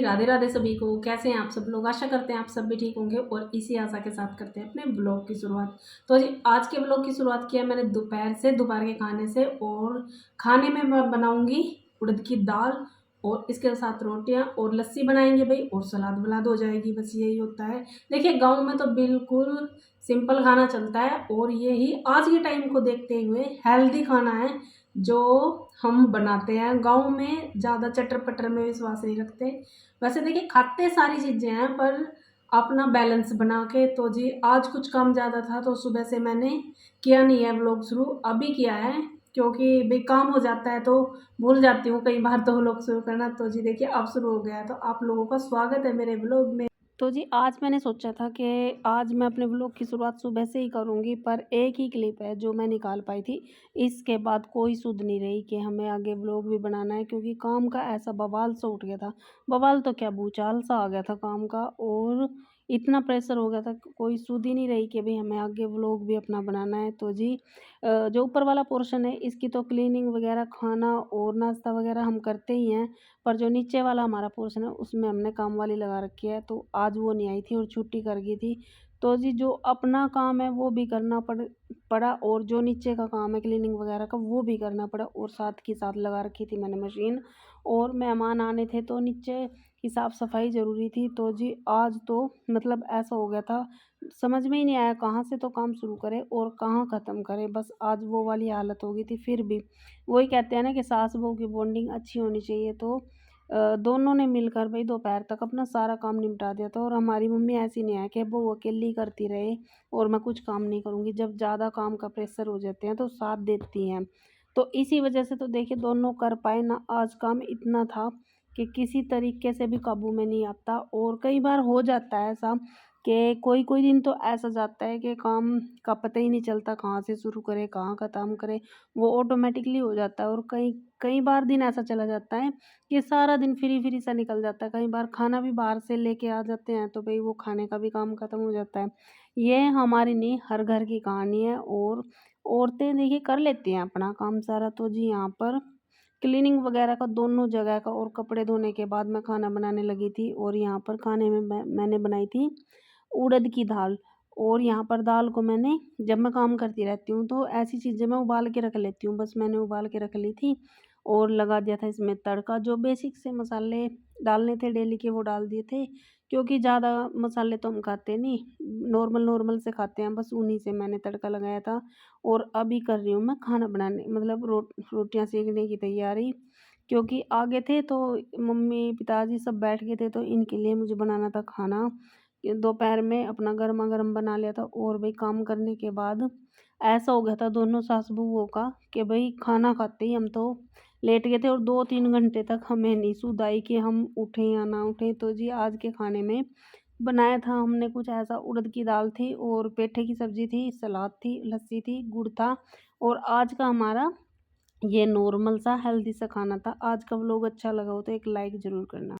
राधे राधे सभी को। कैसे हैं आप सब लोग? आशा करते हैं आप सब भी ठीक होंगे और इसी आशा के साथ करते हैं अपने ब्लॉग की शुरुआत। तो जी आज के ब्लॉग की शुरुआत किया मैंने दोपहर के खाने से, और खाने में मैं बनाऊंगी उड़द की दाल और इसके साथ रोटियां और लस्सी बनाएंगे भाई, और सलाद वलाद हो जाएगी। बस यही होता है। देखिए गाँव में तो बिल्कुल सिंपल खाना चलता है, और यही आज के टाइम को देखते हुए हेल्दी खाना है जो हम बनाते हैं। गाँव में ज़्यादा चटर पटर में विश्वास नहीं रखते। वैसे देखिए खाते सारी चीज़ें हैं, पर अपना बैलेंस बना के। तो जी आज कुछ काम ज़्यादा था तो सुबह से मैंने किया नहीं है व्लॉग शुरू, अभी किया है क्योंकि भाई काम हो जाता है तो भूल जाती हूँ कई बार तो व्लॉग शुरू करना। तो जी देखिए अब शुरू हो गया है, तो आप लोगों का स्वागत है मेरे व्लॉग में। तो जी आज मैंने सोचा था कि आज मैं अपने व्लॉग की शुरुआत सुबह से ही करूँगी, पर एक ही क्लिप है जो मैं निकाल पाई थी। इसके बाद कोई सुध नहीं रही कि हमें आगे व्लॉग भी बनाना है, क्योंकि काम का ऐसा बवाल सा उठ गया था। बवाल तो क्या, भूचाल सा आ गया था काम का, और इतना प्रेशर हो गया था कि कोई सुध ही नहीं रही कि भाई हमें आगे व्लॉग भी अपना बनाना है। तो जी जो ऊपर वाला पोर्शन है इसकी तो क्लीनिंग वगैरह, खाना और नाश्ता वगैरह हम करते ही हैं, पर जो नीचे वाला हमारा पोर्शन है उसमें हमने काम वाली लगा रखी है। तो आज वो नहीं आई थी और छुट्टी कर गई थी। तो जी जो अपना काम है वो भी करना पड़ा, और जो नीचे का काम है क्लीनिंग वगैरह का वो भी करना पड़ा, और साथ की साथ लगा रखी थी मैंने मशीन। और मेहमान आने थे तो नीचे की साफ़ सफाई ज़रूरी थी। तो जी आज तो मतलब ऐसा हो गया था, समझ में ही नहीं आया कहाँ से तो काम शुरू करें और कहाँ ख़त्म करें। बस आज वो वाली हालत हो गई थी। फिर भी वही कहते हैं ना कि सास बहू की बॉन्डिंग अच्छी होनी चाहिए। तो दोनों ने मिलकर भाई दोपहर तक अपना सारा काम निपटा दिया था। और हमारी मम्मी ऐसी नहीं है कि वो अकेली करती रहे और मैं कुछ काम नहीं करूँगी। जब ज़्यादा काम का प्रेशर हो जाते हैं तो साथ देती हैं। तो इसी वजह से तो देखिए दोनों कर पाए ना। आज काम इतना था कि किसी तरीके से भी काबू में नहीं आता, और कई बार हो जाता है ऐसा कि कोई कोई दिन तो ऐसा जाता है कि काम का पता ही नहीं चलता कहाँ से शुरू करें कहाँ ख़त्म करें, वो ऑटोमेटिकली हो जाता है। और कई कई बार दिन ऐसा चला जाता है कि सारा दिन फ्री फ्री सा निकल जाता है। कई बार खाना भी बाहर से लेके आ जाते हैं तो भाई वो खाने का भी काम ख़त्म हो जाता है। ये हमारी नहीं, हर घर की कहानी है। और औरतें देखिए कर लेती हैं अपना काम सारा। तो जी यहाँ पर क्लीनिंग वगैरह का दोनों जगह का, और कपड़े धोने के बाद मैं खाना बनाने लगी थी। और यहाँ पर खाने में मैंने बनाई थी उड़द की दाल। और यहाँ पर दाल को मैंने, जब मैं काम करती रहती हूँ तो ऐसी चीज़ें मैं उबाल के रख लेती हूँ। बस मैंने उबाल के रख ली थी और लगा दिया था इसमें तड़का। जो बेसिक से मसाले डालने थे डेली के वो डाल दिए थे, क्योंकि ज़्यादा मसाले तो हम खाते नहीं, नॉर्मल नॉर्मल से खाते हैं। बस उन्हीं से मैंने तड़का लगाया था। और अभी कर रही हूँ मैं खाना बनाने, मतलब रोटियाँ सेकने की तैयारी, क्योंकि आगे थे तो मम्मी पिताजी सब बैठ गए थे तो इनके लिए मुझे बनाना था खाना। दोपहर में अपना गरमा गरम बना लिया था। और भाई काम करने के बाद ऐसा हो गया था दोनों सास बहुओं का कि भाई खाना खाते ही हम तो लेट गए थे, और 2-3 घंटे तक हमें नहीं सुध आई कि हम उठें या ना उठें। तो जी आज के खाने में बनाया था हमने कुछ ऐसा, उड़द की दाल थी और पेठे की सब्ज़ी थी, सलाद थी, लस्सी थी, गुड़ था। और आज का हमारा ये नॉर्मल सा हेल्दी सा खाना था। आज का व्लॉग अच्छा लगा हो तो एक लाइक ज़रूर करना।